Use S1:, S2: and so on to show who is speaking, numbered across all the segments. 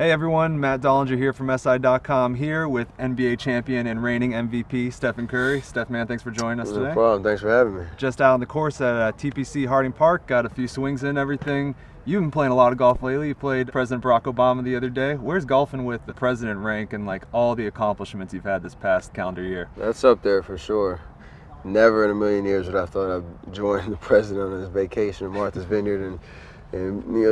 S1: Hey everyone, Matt Dollinger here from SI.com here with NBA champion and reigning MVP Stephen Curry. Steph, man, thanks for joining us today.
S2: No problem. Thanks for having me.
S1: Just out on the course at TPC Harding Park, got a few swings in and everything. You've been playing a lot of golf lately. You played President Barack Obama the other day. Where's golfing with the president rank and like all the accomplishments you've had this past calendar year?
S2: That's up there for sure. Never in a million years would I thought I'd join the president on his vacation in Martha's Vineyard and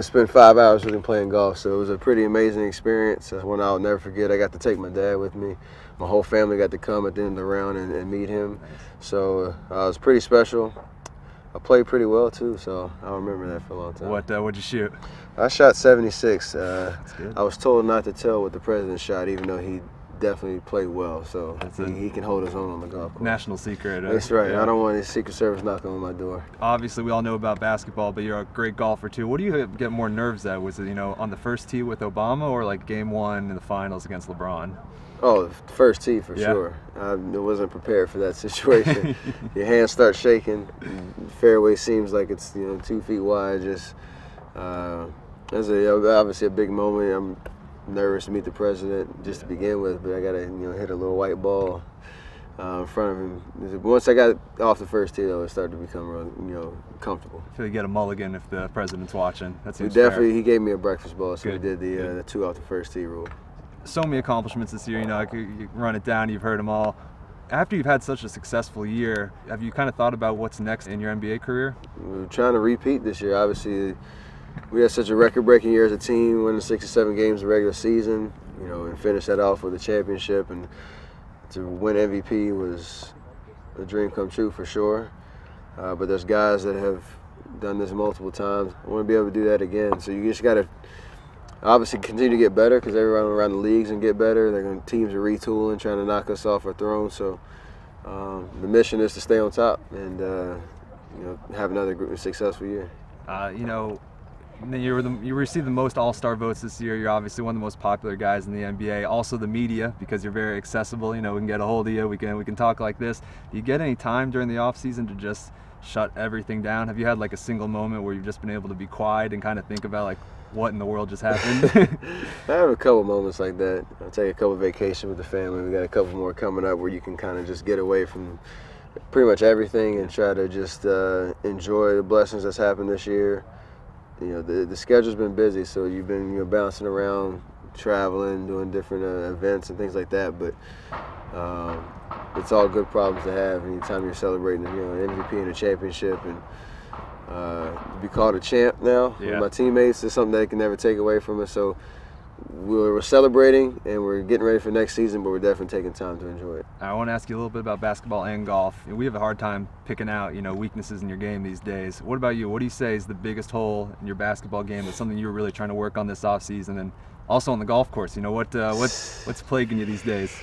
S2: spend 5 hours with him playing golf. So it was a pretty amazing experience. One I'll never forget. I got to take my dad with me. My whole family got to come at the end of the round and meet him. So it was pretty special. I played pretty well too, so I'll remember that for a long time.
S1: What'd you shoot?
S2: I shot 76.
S1: That's good.
S2: I was told not to tell what the president shot, even though he definitely played well, so he can hold his own on the golf course.
S1: National secret.
S2: That's right.
S1: Yeah.
S2: I don't want his Secret Service knocking on my door.
S1: Obviously, we all know about basketball, but you're a great golfer too. What do you get more nerves at? Was it on the first tee with Obama, or like Game 1 in the finals against LeBron?
S2: Oh, the first tee for sure. I wasn't prepared for that situation. Your hands start shaking. The fairway seems like it's 2 feet wide. Just that's obviously a big moment. I'm nervous to meet the president just to begin with, but I gotta hit a little white ball in front of him. Once I got off the first tee, though, it started to become real, comfortable.
S1: I feel you get a mulligan if the president's watching. That seems
S2: definitely
S1: fair.
S2: He gave me a breakfast ball, so
S1: Good.
S2: we did the 2 off the first tee rule.
S1: So many accomplishments this year. I could run it down. You've heard them all. After you've had such a successful year, have you kind of thought about what's next in your NBA career?
S2: We're trying to repeat this year. Obviously, we had such a record-breaking year as a team, winning 67 games in the regular season, and finish that off with a championship. And to win MVP was a dream come true for sure. But there's guys that have done this multiple times. I want to be able to do that again. So you just got to obviously continue to get better, because everyone around the league's gonna get better. Teams are retooling, trying to knock us off our throne. So the mission is to stay on top and have another successful year.
S1: You received the most All-Star votes this year. You're obviously one of the most popular guys in the NBA. Also the media, because you're very accessible. We can get a hold of you. We can talk like this. Do you get any time during the off season to just shut everything down? Have you had like a single moment where you've just been able to be quiet and kind of think about like what in the world just happened?
S2: I have a couple moments like that. I take a couple vacations with the family. We got a couple more coming up where you can kind of just get away from pretty much everything and try to just enjoy the blessings that's happened this year. The schedule's been busy, so you've been bouncing around, traveling, doing different events and things like that. But it's all good problems to have anytime you're celebrating an MVP and a championship. And to be called a champ now with my teammates is something they can never take away from us. So we're celebrating and we're getting ready for next season, but we're definitely taking time to enjoy it.
S1: I want to ask you a little bit about basketball and golf. We have a hard time picking out weaknesses in your game these days. What about you? What do you say is the biggest hole in your basketball game? That's something you're really trying to work on this off season, and also on the golf course. What's plaguing you these days?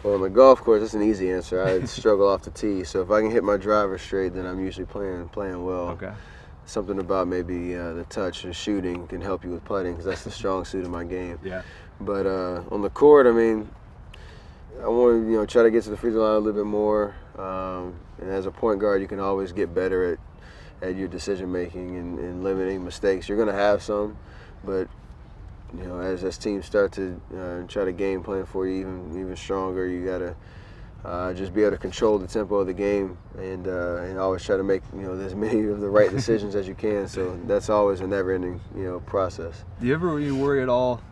S2: Well, on the golf course, it's an easy answer. I struggle off the tee, so if I can hit my driver straight, then I'm usually playing well.
S1: Okay.
S2: Something about maybe the touch and shooting can help you with putting, because that's the strong suit of my game.
S1: Yeah.
S2: But on the court, I want to try to get to the free throw line a little bit more. And as a point guard, you can always get better at your decision making and limiting mistakes. You're going to have some, but as teams start to try to game plan for you even stronger, you got to just be able to control the tempo of the game and always try to make as many of the right decisions as you can. So that's always a never-ending process.
S1: Do you ever worry at all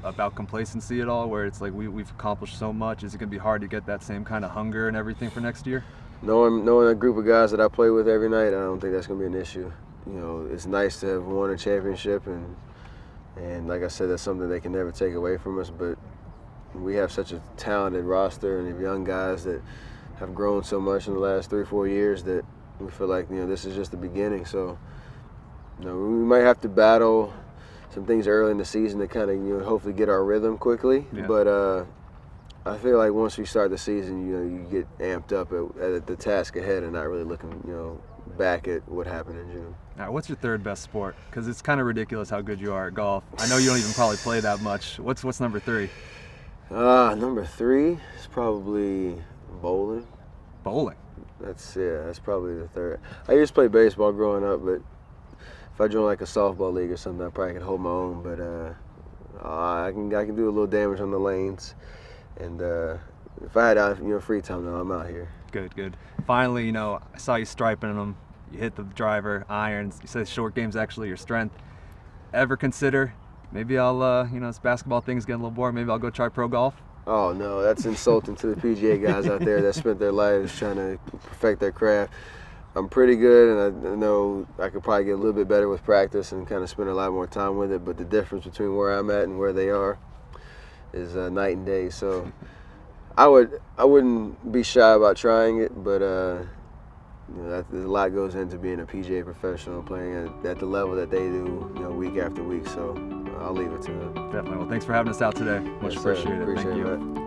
S1: about complacency at all, where it's like we've accomplished so much? Is it going to be hard to get that same kind of hunger and everything for next year?
S2: Knowing a group of guys that I play with every night, I don't think that's going to be an issue. It's nice to have won a championship, and like I said, that's something they can never take away from us. But we have such a talented roster and young guys that have grown so much in the last 3 or 4 years that we feel like this is just the beginning. So we might have to battle some things early in the season to kind of hopefully get our rhythm quickly. Yeah. But I feel like once we start the season, you get amped up at the task ahead and not really looking back at what happened in June.
S1: Now, what's your third best sport? Because it's kind of ridiculous how good you are at golf. I know you don't even probably play that much. What's number 3?
S2: Number 3 is probably bowling.
S1: Bowling?
S2: That's probably the third. I used to play baseball growing up, but if I joined like a softball league or something, I probably could hold my own. But I can do a little damage on the lanes. And if I had free time, though, I'm out here.
S1: Good. Finally, I saw you striping them. You hit the driver, irons. You said short game's actually your strength. Ever consider maybe I'll this basketball thing's getting a little boring. Maybe I'll go try pro golf?
S2: Oh no, that's insulting to the PGA guys out there that spent their lives trying to perfect their craft. I'm pretty good, and I know I could probably get a little bit better with practice and kind of spend a lot more time with it. But the difference between where I'm at and where they are is night and day. So I wouldn't be shy about trying it, but a lot goes into being a PGA professional, playing at the level that they do, week after week. So I'll leave it to them.
S1: Definitely. Well, thanks for having us out today. Much appreciated.
S2: Appreciate
S1: Thank you.
S2: It.